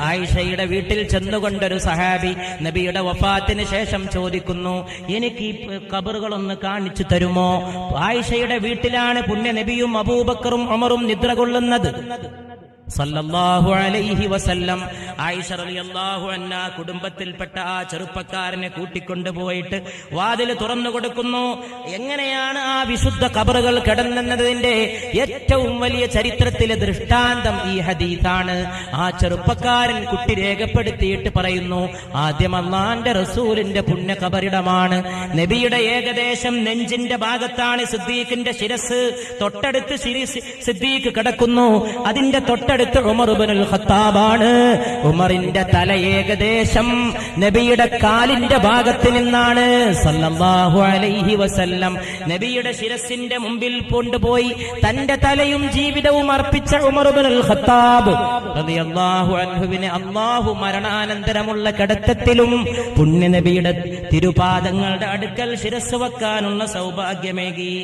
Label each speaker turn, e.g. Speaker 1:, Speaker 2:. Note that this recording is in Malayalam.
Speaker 1: ആയിഷയുടെ വീട്ടിൽ ചെന്നുകൊണ്ടൊരു സഹാബി നബിയുടെ വഫാത്തിന് ശേഷം ചോദിക്കുന്നു, എനിക്ക് ഈ ഖബറുകളൊന്ന് കാണിച്ചു തരുമോ? ആയിഷയുടെ വീട്ടിലാണ് പുണ്യ നബിയും അബൂബക്കറും ഉമറും നിദ്ര കൊള്ളുന്നത് സല്ലല്ലാഹു അലൈഹി വസല്ലം. ആയിഷ റളിയല്ലാഹു അൻഹാ കുടുംബത്തിൽപ്പെട്ട ആ ചെറുപ്പക്കാരനെ കൂട്ടിക്കൊണ്ടുപോയിട്ട് വാതിൽ തുറന്നു കൊടുക്കുന്നു. എങ്ങനെയാണ് ആ വിശുദ്ധ ഖബറുകൾ കിടന്നതിന്റെ ഏറ്റവും വലിയ ചരിത്രത്തിലെ ദൃഷ്ടാന്തം ഈ ഹദീസാണ്. ആ ചെറുപ്പക്കാരൻ കുട്ടി രേഖപ്പെടുത്തിയിട്ട് പറയുന്നു, ആദ്യം അല്ലാഹുവിന്റെ റസൂലിന്റെ പുണ്യ ഖബറിടമാണ്. നബിയുടെ ഏകദേശം നെഞ്ചിന്റെ ഭാഗത്താണ് സിദ്ദീഖിന്റെ ശിരസ്. തൊട്ടടുത്ത് സിദ്ദീഖ് കിടക്കുന്നു. അതിന്റെ തൊട്ടടുത്ത് ഉമർ ഇബ്നുൽ ഖത്താബാണ്. ഉമറിന്റെ തല ഏകദേശം നബിയുടെ കാലിന്റെ ഭാഗത്ത് നിന്നാണ് സല്ലല്ലാഹു അലൈഹി വസല്ലം നബിയുടെ ശിരസിന്റെ മുമ്പിൽ കൊണ്ടുപോയി തന്റെ തലയും ജീവിതവും അർപ്പിച്ച ഉമർ ഇബ്നുൽ ഖത്താബ് റളിയല്ലാഹു അൻഹുവിനെ അല്ലാഹു മരണാനന്തരമുള്ള കിടത്തത്തിലും പുണ്യ നബിയുടെ തിരുപാദങ്ങളുടെ അടുക്കൽ ശിരസ് വെക്കാനുള്ള സൗഭാഗ്യമേകി.